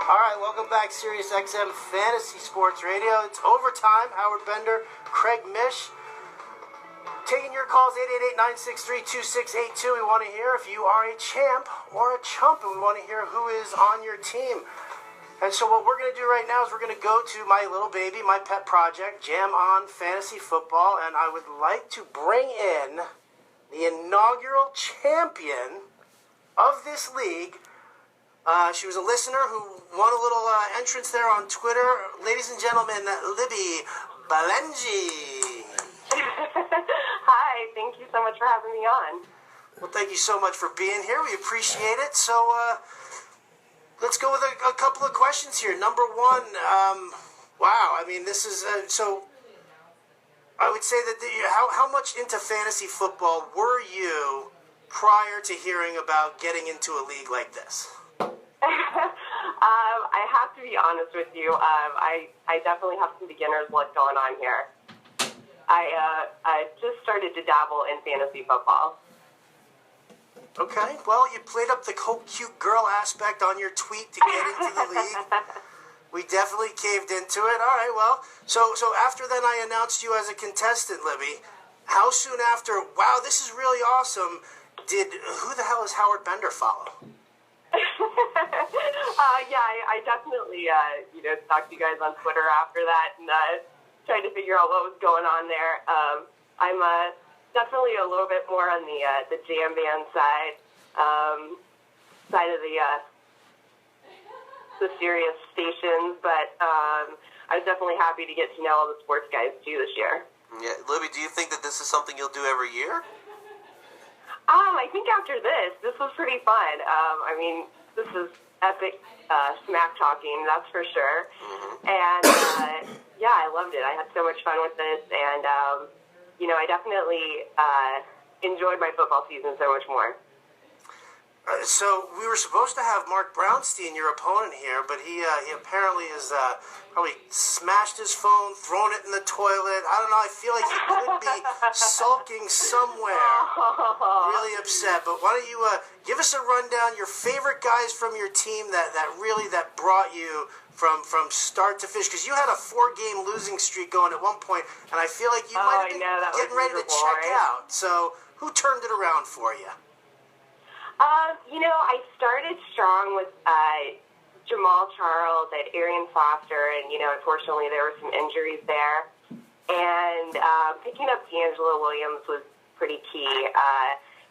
All right, welcome back, SiriusXM Fantasy Sports Radio. It's overtime. Howard Bender, Craig Mish, taking your calls, 888-963-2682. We want to hear if you are a champ or a chump, and we want to hear who is on your team. And so what we're going to do right now is we're going to go to my little baby, my pet project, JamOnFantasyFootball, and I would like to bring in the inaugural champion of this league. She was a listener who won a little entrance there on Twitter. Ladies and gentlemen, Libby, Ballengee. Hi, thank you so much for having me on. Well, thank you so much for being here. We appreciate it. So let's go with a couple of questions here. Number one, wow, I mean, this is, so I would say that how much into fantasy football were you prior to hearing about getting into a league like this? I have to be honest with you. I definitely have some beginner's luck going on here. I just started to dabble in fantasy football. Okay, well, you played up the whole cute girl aspect on your tweet to get into the league. We definitely caved into it. All right, well, so after then I announced you as a contestant, Libby. How soon after, wow, this is really awesome, who the hell is Howard Bender follow? Yeah, I definitely, stalked you guys on Twitter after that and tried to figure out what was going on there. I'm definitely a little bit more on the jam band side of the Sirius stations, but I was definitely happy to get to know all the sports guys too this year. Yeah, Libby, do you think that this is something you'll do every year? I think after this was pretty fun. I mean, this is epic smack talking, that's for sure. Mm-hmm. And yeah, I loved it. I had so much fun with this, and I definitely enjoyed my football season so much more. So we were supposed to have Mark Brownstein, your opponent here, but he apparently has probably smashed his phone, thrown it in the toilet. I don't know. I feel like he could be sulking somewhere. Really upset. But why don't you give us a rundown? Your favorite guys from your team that brought you from start to finish, because you had a 4-game losing streak going at one point, and I feel like you might have been getting ready to check out. So who turned it around for you? I started strong with Jamal Charles and Arian Foster, and, unfortunately there were some injuries there. And picking up D'Angelo Williams was pretty key.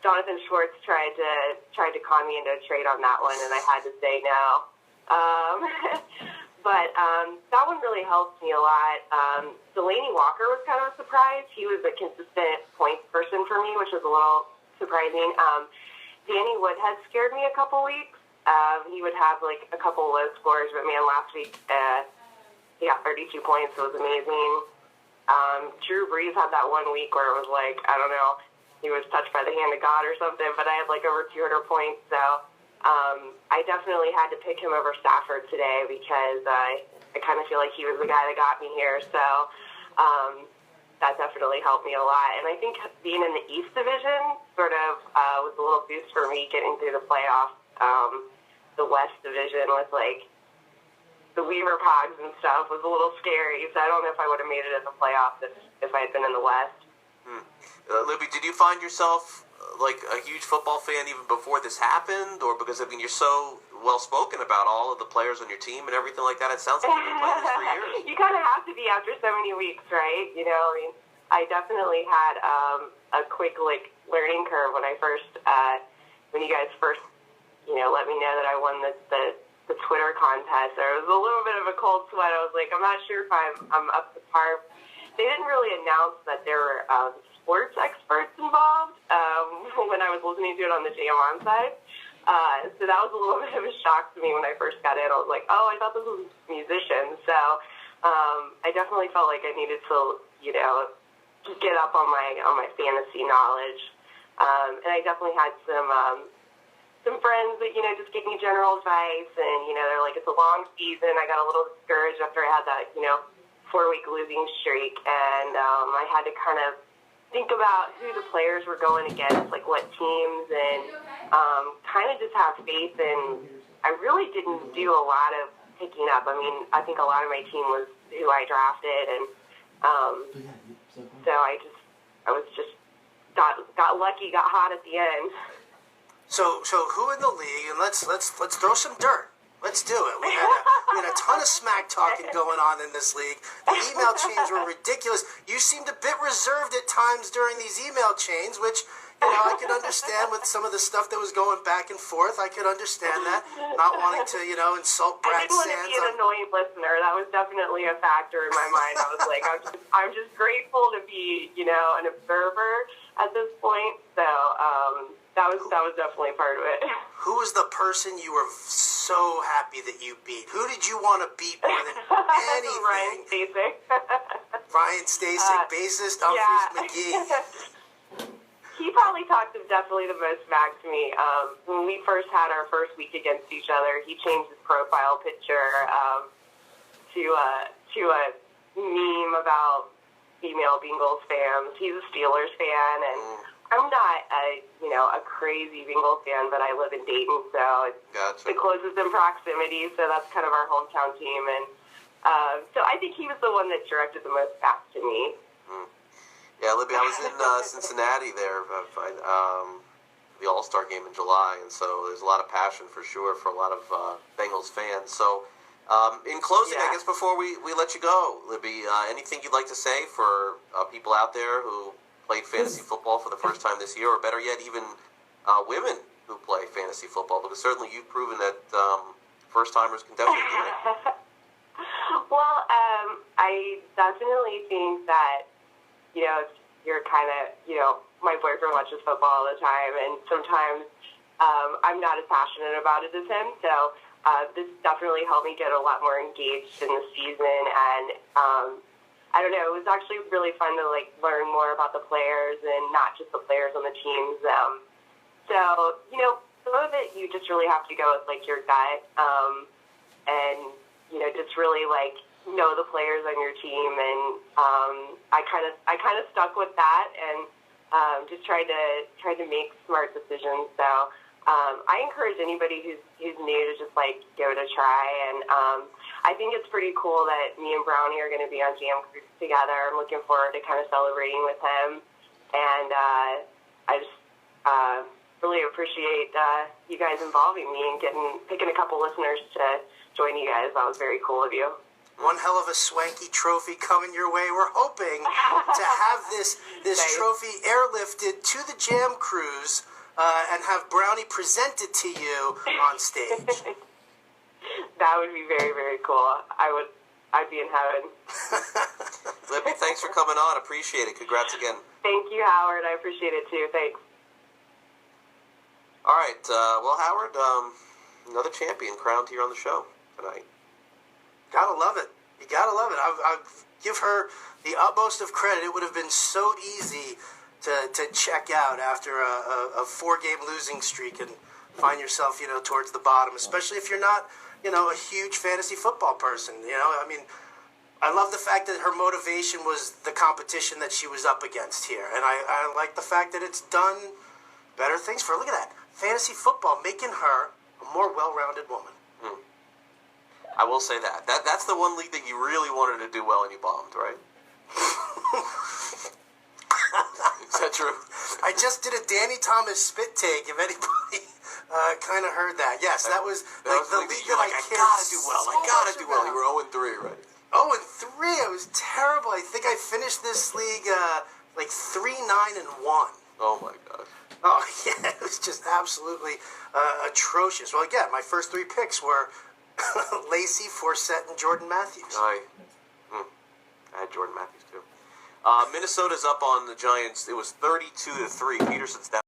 Jonathan Schwartz tried to con me into a trade on that one, and I had to say no. But that one really helped me a lot. Delaney Walker was kind of a surprise. He was a consistent points person for me, which was a little surprising. Danny Woodhead scared me a couple weeks. He would have a couple low scores, but man, last week he got 32 points. It was amazing. Drew Brees had that one week where it was I don't know, he was touched by the hand of God or something, but I had over 200 points. So I definitely had to pick him over Stafford today because I kind of feel like he was the guy that got me here. So that definitely helped me a lot. And I think being in the East Division sort of was a little boost for me getting through the playoffs. The West Division with the Weaver Pogs and stuff was a little scary. So I don't know if I would have made it in the playoffs if I had been in the West. Libby, did you find yourself a huge football fan even before this happened? Or because, you're so well-spoken about all of the players on your team and everything like that, it sounds like you've been playing this for years. You kind of have to be after so many weeks, right? I definitely had a quick, learning curve when when you guys first, let me know that I won the Twitter contest. There was a little bit of a cold sweat. I was I'm not sure if I'm up to par. They didn't really announce that there were sports experts involved when I was listening to it on the JamOn side. So that was a little bit of a shock to me when I first got in. I was like, oh, I thought this was musicians. So I definitely felt like I needed to, just get up on my fantasy knowledge. And I definitely had some friends that, just gave me general advice. And, they're like, it's a long season. I got a little discouraged after I had that, 4-week losing streak. And I had to kind of think about who the players were going against, what teams, and kind of just have faith in. I really didn't do a lot of picking up. I mean, I think a lot of my team was who I drafted, and so I was just got lucky, got hot at the end. So who in the league? And let's throw some dirt. Let's do it. We had a ton of smack talking going on in this league. The email chains were ridiculous. You seemed a bit reserved at times during these email chains, which, I could understand with some of the stuff that was going back and forth. I could understand that. Not wanting to, insult Brad Sands. I didn't want to be an annoying listener. That was definitely a factor in my mind. I was like, I'm just grateful to be, an observer at this point. So that was definitely part of it. Who was the person you were so happy that you beat? Who did you want to beat more than anything? Ryan Stasek. Ryan Stasek, bassist, Humphreys McGee. He probably talked definitely the most back to me. When we first had our first week against each other, he changed his profile picture to a meme about female Bengals fans. He's a Steelers fan, and I'm not a crazy Bengals fan, but I live in Dayton, so it's the closest in proximity. So that's kind of our hometown team, and so I think he was the one that directed the most back to me. Yeah, Libby, I was in Cincinnati there, the All-Star game in July, and so there's a lot of passion for sure for a lot of Bengals fans. So, in closing, I guess before we let you go, Libby, anything you'd like to say for people out there who played fantasy football for the first time this year, or better yet, even women who play fantasy football? Because certainly you've proven that first-timers can definitely do it. Well, I definitely think that you're kind of, my boyfriend watches football all the time, and sometimes I'm not as passionate about it as him, so this definitely helped me get a lot more engaged in the season, and I don't know, it was actually really fun to, learn more about the players, and not just the players on the teams. So, some of it you just really have to go with, your gut, and, just really, know the players on your team, and I kind of stuck with that, and just tried to make smart decisions. So I encourage anybody who's new to just give it a try, and I think it's pretty cool that me and Brownie are going to be on Jam Cruise together. I'm looking forward to kind of celebrating with him, and I just really appreciate you guys involving me and picking a couple listeners to join you guys. That was very cool of you. One hell of a swanky trophy coming your way. We're hoping to have this trophy airlifted to the Jam Cruise and have Brownie present it to you on stage. That would be very, very cool. I'd be in heaven. Libby, thanks for coming on. Appreciate it. Congrats again. Thank you, Howard. I appreciate it too. Thanks. All right. Well, Howard, another champion crowned here on the show tonight. Gotta love it. You gotta love it. I give her the utmost of credit. It would have been so easy to check out after a 4-game losing streak and find yourself, towards the bottom, especially if you're not, a huge fantasy football person. I mean, I love the fact that her motivation was the competition that she was up against here. And I like the fact that it's done better things for her. Look at that. Fantasy football making her a more well-rounded woman. I will say that. That's the one league that you really wanted to do well and you bombed, right? Is that true? I just did a Danny Thomas spit take, if anybody kind of heard that. Yes, that was the league that I gotta do well. I gotta do well. You were 0-3, right? 0-3. I was terrible. I think I finished this league 3-9-1. Oh, my gosh. Oh, yeah. It was just absolutely atrocious. Well, again, my first 3 picks were Lacey, Forsett, and Jordan Matthews. I had Jordan Matthews too. Minnesota's up on the Giants. It was 32-3. Peterson's down.